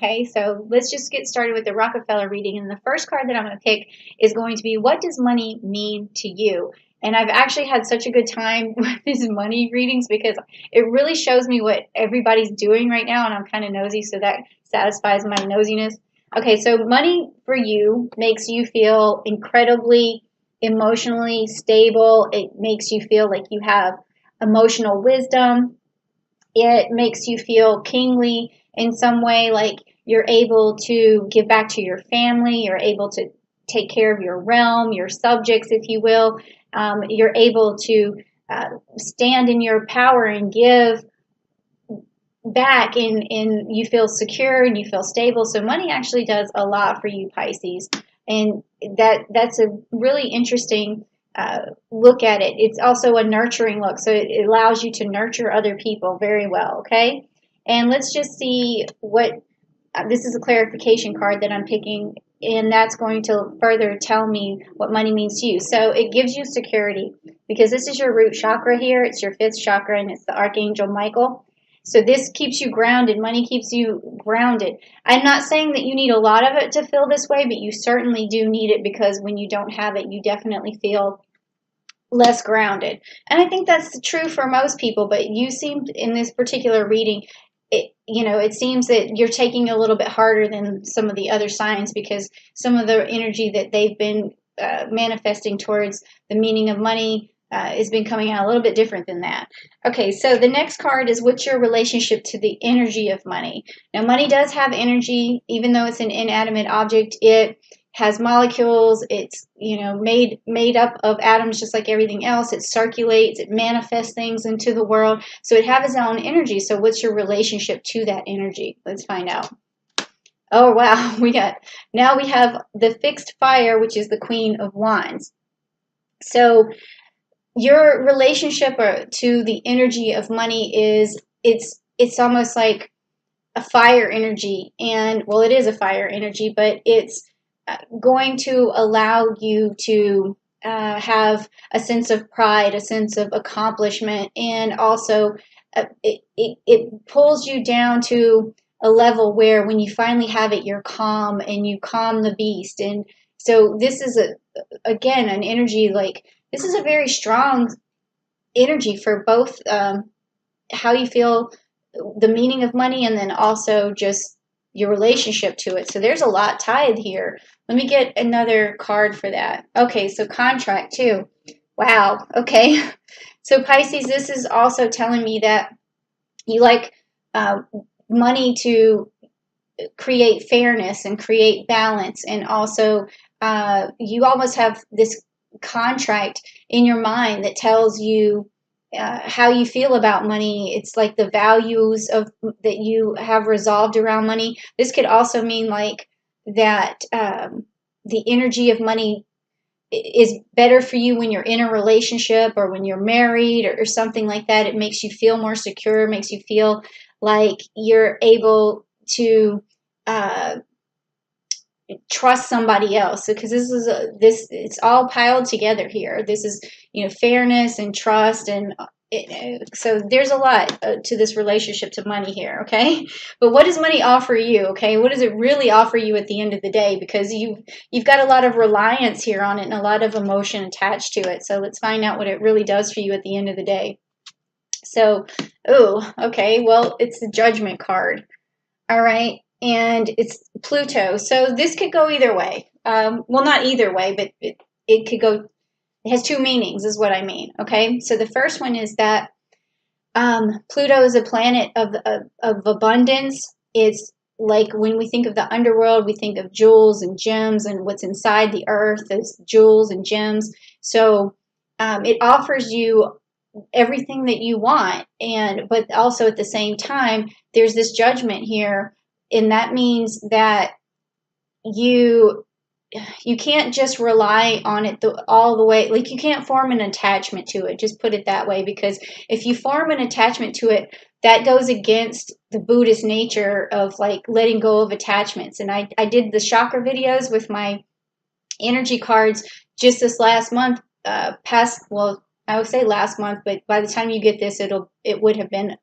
Okay, so let's just get started with the Rockefeller reading. And the first card that I'm going to pick is going to be, what does money mean to you? And I've actually had such a good time with these money readings because it really shows me what everybody's doing right now. And I'm kind of nosy, so that satisfies my nosiness. Okay, so money for you makes you feel incredibly emotionally stable. It makes you feel like you have emotional wisdom. It makes you feel kingly in some way, like you're able to give back to your family, you're able to take care of your realm, your subjects, if you will. You're able to stand in your power and give back, and you feel secure and you feel stable. So money actually does a lot for you, Pisces, and that's a really interesting look at it. It's also a nurturing look, so it allows you to nurture other people very well. Okay, and let's just see what this is, a clarification card that I'm picking, and that's going to further tell me what money means to you. So it gives you security because this is your root chakra here. It's your fifth chakra, and it's the Archangel Michael. So this keeps you grounded. Money keeps you grounded. I'm not saying that you need a lot of it to feel this way, but you certainly do need it, because when you don't have it, you definitely feel less grounded. And I think that's true for most people, but you seem, in this particular reading, it seems that you're taking a little bit harder than some of the other signs, because some of the energy that they've been manifesting towards the meaning of money has been coming out a little bit different than that. Okay, so the next card is, what's your relationship to the energy of money? Now, money does have energy, even though it's an inanimate object. It has molecules. It's made up of atoms, just like everything else. It circulates. It manifests things into the world. So it has its own energy. So what's your relationship to that energy? Let's find out. Oh wow, we have the fixed fire, which is the Queen of Wands. So your relationship to the energy of money is, it's almost like a fire energy. And well, it is a fire energy, but it's going to allow you to have a sense of pride, a sense of accomplishment, and also it pulls you down to a level where when you finally have it, you're calm and you calm the beast. And so this is again an energy, like, this is a very strong energy for both how you feel, the meaning of money, and then also just your relationship to it. So there's a lot tied here. Let me get another card for that. Okay, so contract too. Wow. Okay. So Pisces, this is also telling me that you like money to create fairness and create balance, and also you almost have this contract in your mind that tells you how you feel about money. It's like the values of that you have resolved around money. This could also mean like that the energy of money is better for you when you're in a relationship or when you're married, or something like that. It makes you feel more secure, makes you feel like you're able to uh, trust somebody else, because this it's all piled together here. This is fairness and trust, and so there's a lot to this relationship to money here. Okay, but what does money offer you? Okay, what does it really offer you at the end of the day? Because you've got a lot of reliance here on it and a lot of emotion attached to it. So let's find out what it really does for you at the end of the day. So, oh, okay, well, it's the Judgment card. All right, and it's Pluto. So this could go either way. Well, not either way, but it could go. It has two meanings, is what I mean. Okay, so the first one is that Pluto is a planet of abundance. It's like when we think of the underworld, we think of jewels and gems, and what's inside the earth is jewels and gems. So it offers you everything that you want, but also at the same time, there's this judgment here, and that means that you can't just rely on it all the way. Like, you can't form an attachment to it, just put it that way, because if you form an attachment to it, that goes against the Buddhist nature of like letting go of attachments. And I did the chakra videos with my energy cards just this last month, well, I would say last month, but by the time you get this, it would have been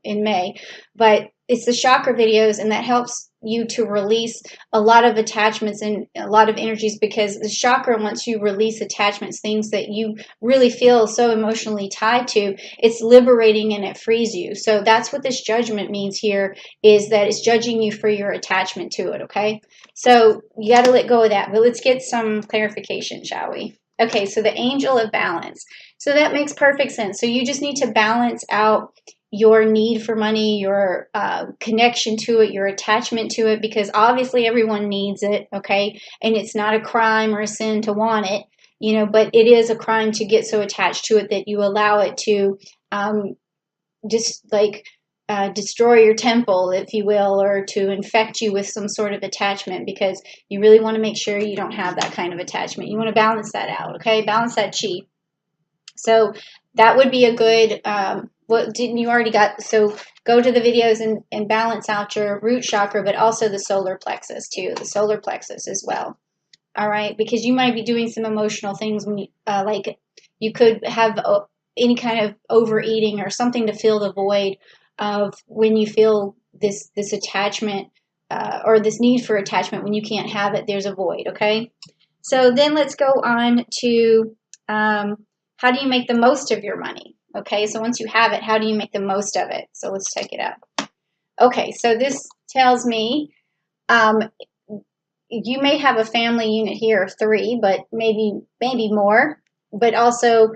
in May. But it's the chakra videos, and that helps you to release a lot of attachments and a lot of energies, because the chakra, once you release attachments, things that you really feel so emotionally tied to, it's liberating and it frees you. So that's what this judgment means here, is that it's judging you for your attachment to it, okay? So you got to let go of that. But let's get some clarification, shall we? Okay, so the angel of balance. So that makes perfect sense. So you just need to balance out your need for money, your connection to it, your attachment to it, because obviously everyone needs it, okay? And it's not a crime or a sin to want it, you know, but it is a crime to get so attached to it that you allow it to just like destroy your temple, if you will, or to infect you with some sort of attachment, because you really want to make sure you don't have that kind of attachment. You want to balance that out, okay? Balance that chi. So that would be a good, what didn't you already got? So go to the videos and balance out your root chakra, but also the solar plexus too, the solar plexus as well. All right, because you might be doing some emotional things when you, like you could have any kind of overeating or something to fill the void of when you feel this attachment or this need for attachment. When you can't have it, there's a void, okay? So then let's go on to how do you make the most of your money? Okay, so once you have it, how do you make the most of it? So let's check it out. Okay, so this tells me you may have a family unit here of 3, but maybe more. But also,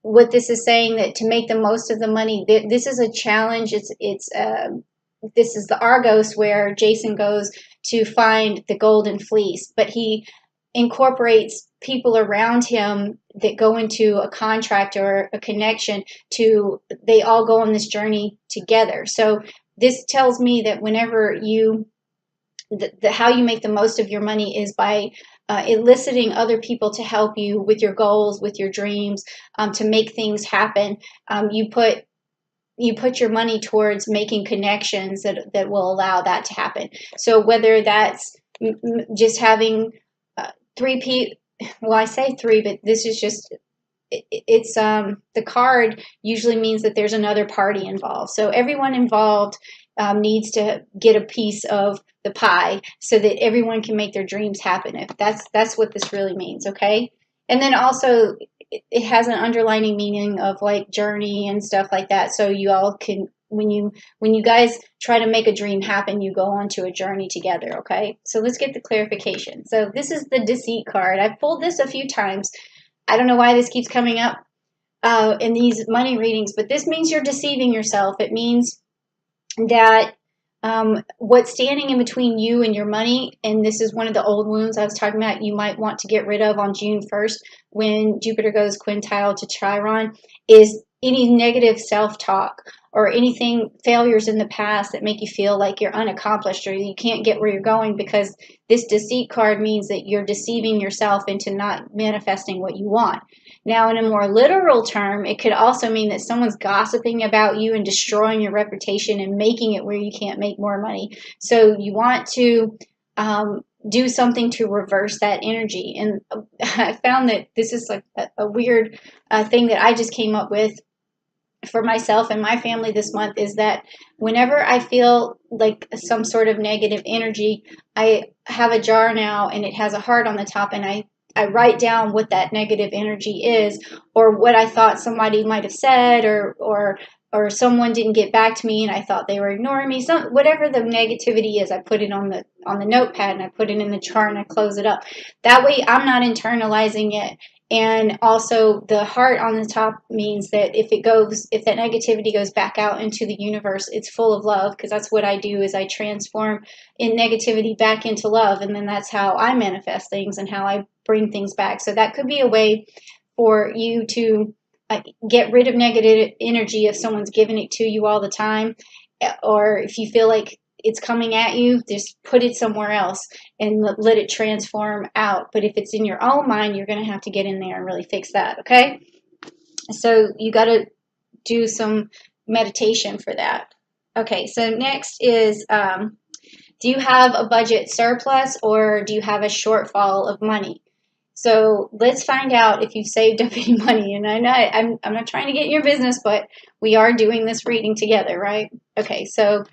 what this is saying, that to make the most of the money, this is a challenge. This is the Argos, where Jason goes to find the golden fleece, but he incorporates people around him that go into a contract or a connection to, they all go on this journey together. So this tells me that whenever you, how you make the most of your money is by eliciting other people to help you with your goals, with your dreams, to make things happen. You put your money towards making connections that will allow that to happen. So whether that's just having 3 people, well, I say 3, but this is just, it's the card usually means that there's another party involved. So everyone involved needs to get a piece of the pie so that everyone can make their dreams happen. If that's what this really means, okay? And then also it has an underlining meaning of like journey and stuff like that. So you all can, when you guys try to make a dream happen, you go on to a journey together, okay? So let's get the clarification. So this is the deceit card. I've pulled this a few times. I don't know why this keeps coming up in these money readings, but this means you're deceiving yourself. It means that what's standing in between you and your money, and this is one of the old wounds I was talking about, you might want to get rid of on June 1st when Jupiter goes quintile to Chiron, is any negative self-talk or anything, failures in the past that make you feel like you're unaccomplished or you can't get where you're going, because this deceit card means that you're deceiving yourself into not manifesting what you want. Now, in a more literal term, it could also mean that someone's gossiping about you and destroying your reputation and making it where you can't make more money. So you want to do something to reverse that energy. And I found that this is like a weird thing that I just came up with for myself and my family this month, is that whenever I feel like some sort of negative energy, I have a jar now and it has a heart on the top, and I write down what that negative energy is, or what I thought somebody might have said, or someone didn't get back to me and I thought they were ignoring me. Whatever the negativity is, I put it on the notepad and I put it in the chart and I close it up. That way I'm not internalizing it. And also the heart on the top means that if that negativity goes back out into the universe, it's full of love, because that's what I do, is I transform in negativity back into love. And then that's how I manifest things and how I bring things back. So that could be a way for you to get rid of negative energy if someone's giving it to you all the time, or if you feel like it's coming at you, just put it somewhere else and let it transform out. But if it's in your own mind, you're going to have to get in there and really fix that, okay? So you got to do some meditation for that. Okay, so next is, do you have a budget surplus or do you have a shortfall of money? So let's find out if you've saved up any money. And I know I'm not trying to get in your business, but we are doing this reading together, right? Okay, so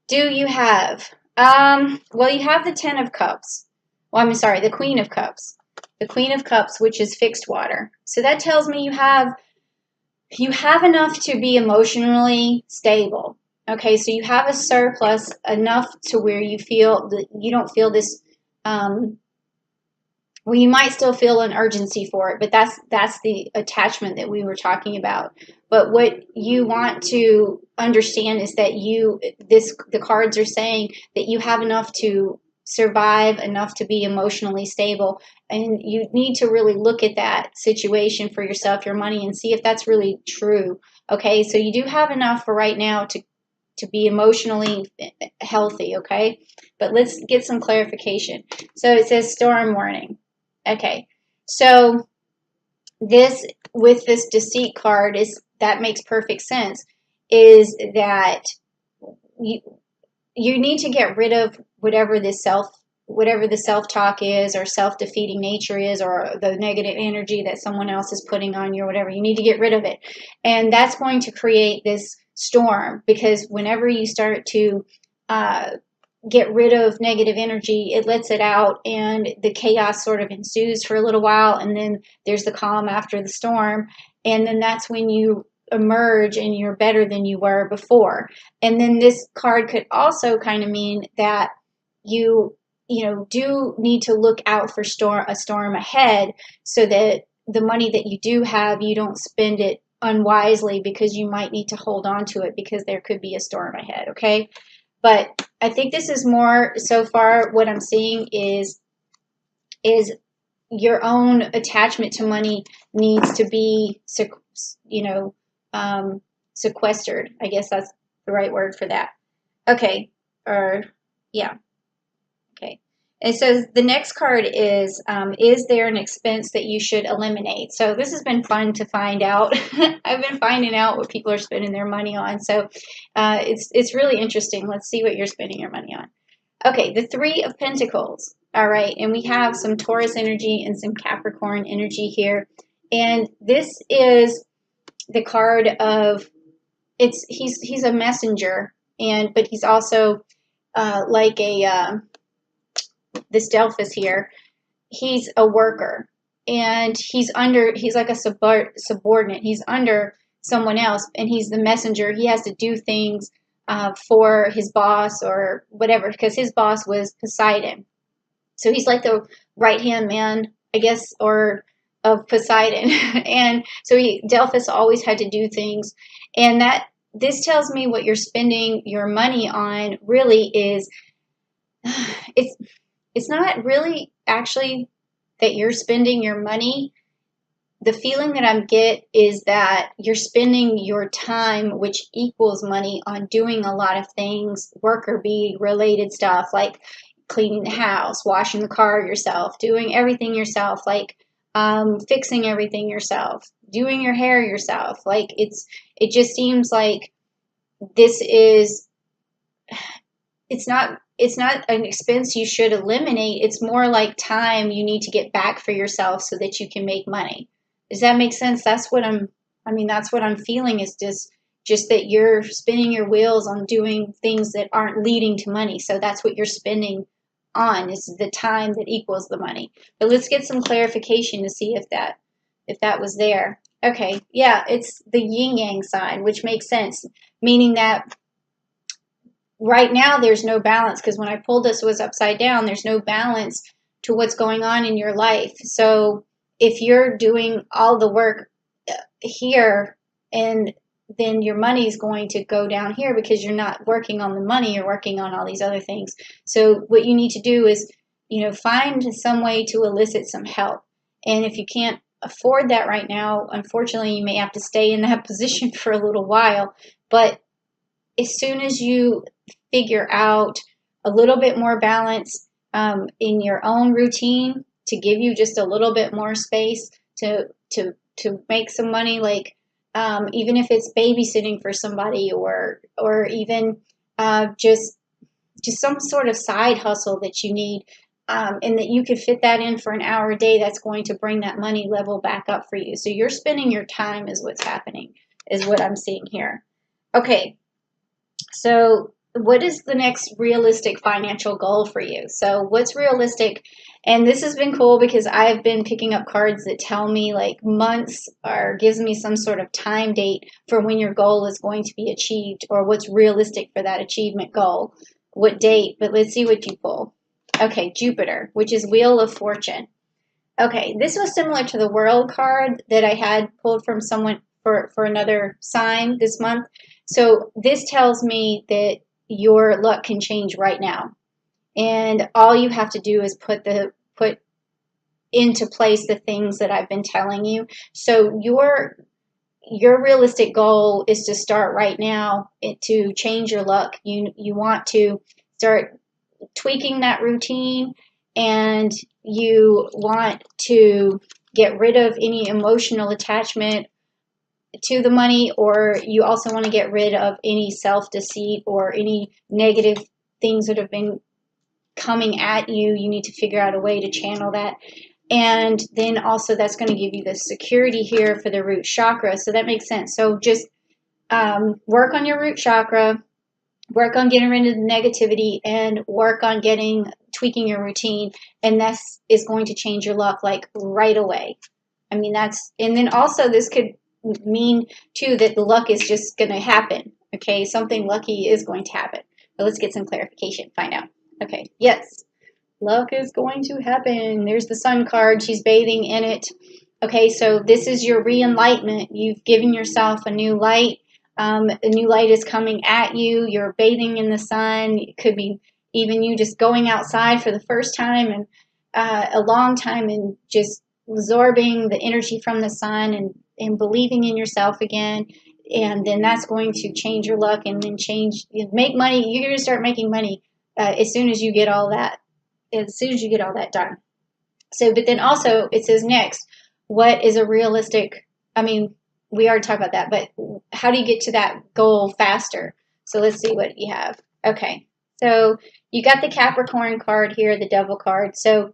do you have Well, you have the Ten of Cups. Well, I'm sorry, the Queen of Cups. The Queen of Cups, which is fixed water. So that tells me you have enough to be emotionally stable. Okay, so you have a surplus enough to where you feel that you don't feel this. Well, you might still feel an urgency for it, but that's the attachment that we were talking about. But what you want to understand is that the cards are saying that you have enough to survive, enough to be emotionally stable, and you need to really look at that situation for yourself, your money, and see if that's really true. Okay, so you do have enough for right now to be emotionally healthy. Okay, but let's get some clarification. So it says storm warning. Okay, so this with this deceit card is that makes perfect sense. Is that you you need to get rid of whatever the self-talk is, or self-defeating nature is, or the negative energy that someone else is putting on you, or whatever. You need to get rid of it, and that's going to create this storm, because whenever you start to get rid of negative energy, it lets it out, and the chaos sort of ensues for a little while, and then there's the calm after the storm, and then that's when you emerge and you're better than you were before. And then this card could also kind of mean that you do need to look out for a storm ahead, so that the money that you do have, you don't spend it unwisely, because you might need to hold on to it because there could be a storm ahead. Okay, but I think this is more, so far what I'm seeing is your own attachment to money needs to be sequestered. I guess that's the right word for that. Okay, or yeah. Okay. And so the next card is there an expense that you should eliminate? So this has been fun to find out. I've been finding out what people are spending their money on. So it's really interesting. Let's see what you're spending your money on. Okay, the Three of Pentacles. All right, and we have some Taurus energy and some Capricorn energy here. And this is the card of he's a messenger, but he's also like this Delphus here. He's a worker, and he's like a subordinate. He's under someone else, and he's the messenger. He has to do things for his boss or whatever, because his boss was Poseidon. So he's like the right hand man, I guess, or of Poseidon. And so Delphus always had to do things, and this tells me what you're spending your money on really is it's not really actually that you're spending your money. The feeling that I get is that you're spending your time, which equals money, on doing a lot of things, worker bee related stuff, like cleaning the house, washing the car yourself, doing everything yourself, like fixing everything yourself, doing your hair yourself. Like it just seems like this is it's not an expense you should eliminate. It's more like time you need to get back for yourself so that you can make money. Does that make sense? That's what I'm feeling, is just that you're spinning your wheels on doing things that aren't leading to money. So that's what you're spending on, is the time that equals the money. But let's get some clarification to see if that was there. Okay, yeah, it's the yin yang sign, which makes sense, meaning that right now there's no balance, because when I pulled this, it was upside down. There's no balance to what's going on in your life. So if you're doing all the work here, and then your money is going to go down here because you're not working on the money, you're working on all these other things. So what you need to do is, find some way to elicit some help. And if you can't afford that right now, unfortunately, you may have to stay in that position for a little while. But as soon as you figure out a little bit more balance in your own routine, to give you just a little bit more space to make some money, like even if it's babysitting for somebody, or even just some sort of side hustle that you need, and that you could fit that in for an hour a day, that's going to bring that money level back up for you. So you're spending your time is what's happening, is what I'm seeing here. Okay, so what is the next realistic financial goal for you? So what's realistic? And this has been cool because I've been picking up cards that tell me like months or gives me some sort of time date for when your goal is going to be achieved or what's realistic for that achievement goal. What date? But let's see what you pull. Okay, Jupiter, which is Wheel of Fortune. Okay, this was similar to the World card that I had pulled from someone for another sign this month. So this tells me that your luck can change right now. And all you have to do is put into place the things that I've been telling you. So your realistic goal is to start right now to change your luck. You want to start tweaking that routine, and you want to get rid of any emotional attachment to the money, or you also want to get rid of any self-deceit or any negative things that have been coming at you. You need to figure out a way to channel that. And then also that's going to give you the security here for the root chakra. So that makes sense. So just work on your root chakra, work on getting rid of the negativity, and work on tweaking your routine. And that is going to change your luck like right away. I mean, and then also this could mean too that the luck is just going to happen. Okay, something lucky is going to happen. But let's get some clarification, find out. Okay, yes, luck is going to happen. There's the sun card. She's bathing in it. Okay, so this is your re-enlightenment. You've given yourself a new light. A new light is coming at you. You're bathing in the sun. It could be even you just going outside for the first time and a long time and just absorbing the energy from the sun and believing in yourself again. And then that's going to change your luck and then make money. You're going to start making money as soon as you get all that done. So, but then also it says next, what is a realistic, I mean, we already talked about that, but how do you get to that goal faster? So let's see what you have. Okay, so you got the Capricorn card here, the Devil card. So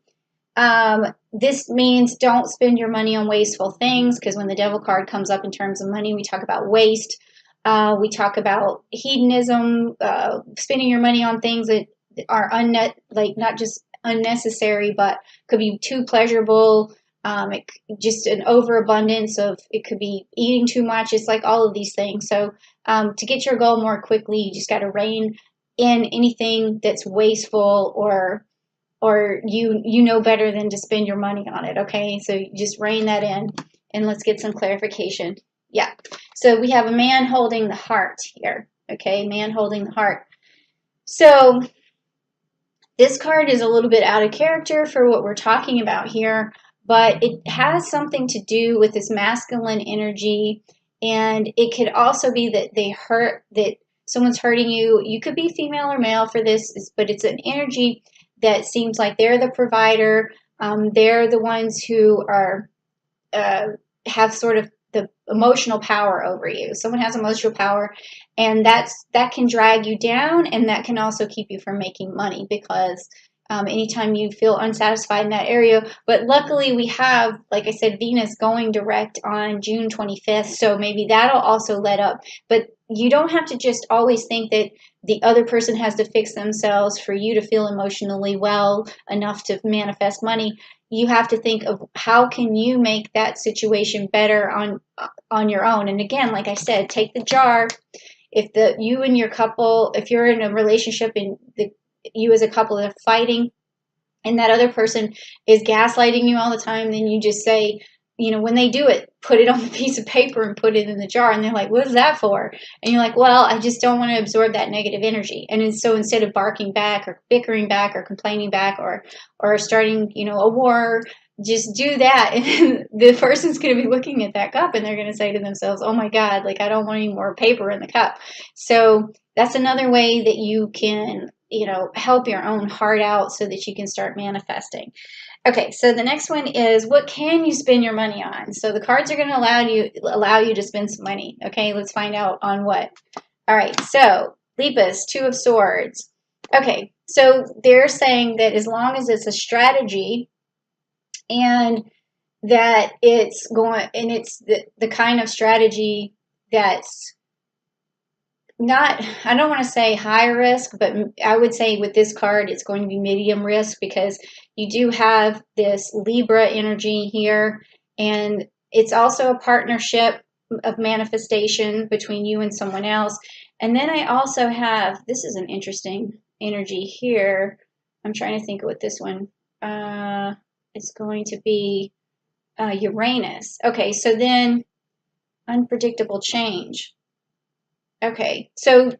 this means don't spend your money on wasteful things, because when the Devil card comes up in terms of money, we talk about waste. We talk about hedonism, spending your money on things that are not just unnecessary, but could be too pleasurable. Just an overabundance of, it could be eating too much. It's like all of these things. So to get your goal more quickly, you just got to rein in anything that's wasteful or you know better than to spend your money on it. Okay, so you just rein that in, and let's get some clarification. Yeah, so we have a man holding the heart here. Okay, man holding the heart. So this card is a little bit out of character for what we're talking about here, but it has something to do with this masculine energy, and it could also be that someone's hurting you. You could be female or male for this, but it's an energy that seems like they're the provider. They're the ones who are have sort of the emotional power over you. Someone has emotional power, and that can drag you down, and that can also keep you from making money, because anytime you feel unsatisfied in that area. But luckily we have, like I said, Venus going direct on June 25th, so maybe that'll also let up. But you don't have to just always think that the other person has to fix themselves for you to feel emotionally well enough to manifest money. You have to think of how can you make that situation better on your own. And again, like I said, take the jar. If you and your couple, if you're in a relationship and you as a couple are fighting, and that other person is gaslighting you all the time, then you just say, when they do it, put it on a piece of paper and put it in the jar. And they're like, what is that for? And you're like, well, I just don't want to absorb that negative energy. And so instead of barking back or bickering back or complaining back or starting, a war, just do that. And the person's going to be looking at that cup and they're going to say to themselves, oh my God, like I don't want any more paper in the cup. So that's another way that you can, help your own heart out so that you can start manifesting. Okay, so the next one is, what can you spend your money on? So the cards are going to allow you to spend some money. Okay, let's find out on what. All right, so Lepus, Two of Swords. Okay, so they're saying that as long as it's a strategy and that it's the kind of strategy that's not, I don't want to say high risk, but I would say with this card, it's going to be medium risk because you do have this Libra energy here, and it's also a partnership of manifestation between you and someone else. And then I also have, this is an interesting energy here. I'm trying to think of what this one, it's going to be Uranus. Okay, so then unpredictable change. Okay, so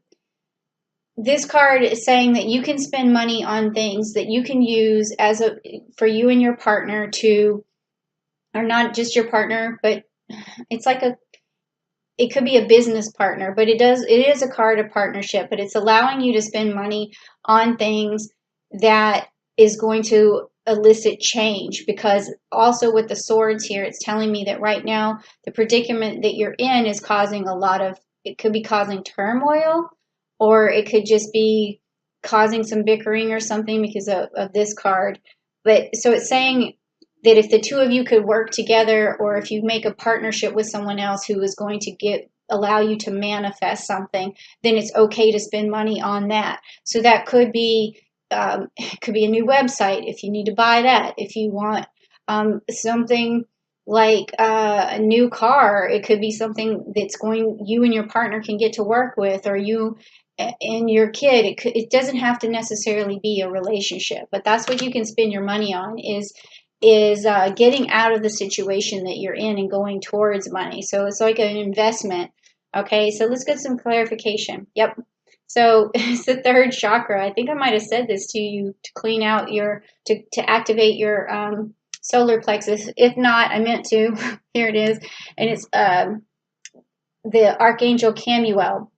this card is saying that you can spend money on things that you can use as a for you and your partner to, or not just your partner, but it's like a, it could be a business partner, but it is a card of partnership, but it's allowing you to spend money on things that is going to elicit change, because also with the swords here, it's telling me that right now the predicament that you're in is causing a lot of, it could be causing turmoil, or it could just be causing some bickering or something because of this card. But so it's saying that if the two of you could work together, or if you make a partnership with someone else who is going to allow you to manifest something, then it's okay to spend money on that. So that could be it could be a new website if you need to buy that. If you want something like a new car, it could be something that's going, you and your partner can get to work with, or you and your kid. It doesn't have to necessarily be a relationship, but that's what you can spend your money on, is getting out of the situation that you're in and going towards money. So it's like an investment. Okay, so let's get some clarification. Yep. So it's the third chakra. I think I might have said this to you, to clean out your, to activate your solar plexus. If not, I meant to. Here it is. And it's the Archangel Camuel.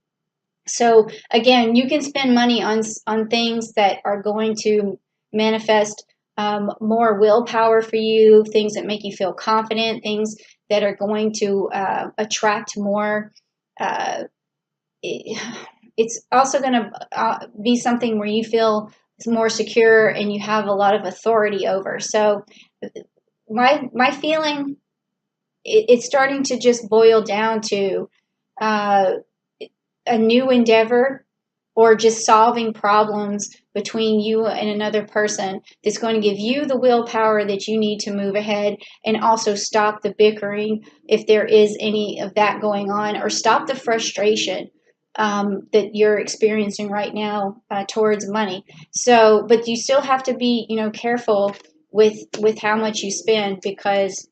So again, you can spend money on things that are going to manifest more willpower for you, things that make you feel confident, things that are going to attract more. Uh, it's also going to be something where you feel more secure and you have a lot of authority over. So my feeling, it's starting to just boil down to uh, a new endeavor, or just solving problems between you and another person that's going to give you the willpower that you need to move ahead, and also stop the bickering if there is any of that going on, or stop the frustration that you're experiencing right now towards money. So, but you still have to be, careful with how much you spend, because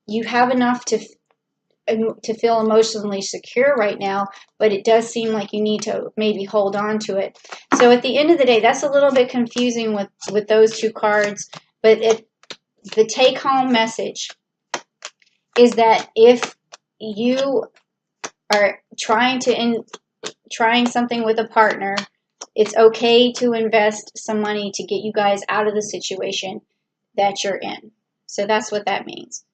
you have enough to feel emotionally secure right now, but it does seem like you need to maybe hold on to it. So at the end of the day, that's a little bit confusing with those two cards, but the take home message is that if you are trying something with a partner, it's okay to invest some money to get you guys out of the situation that you're in. So that's what that means.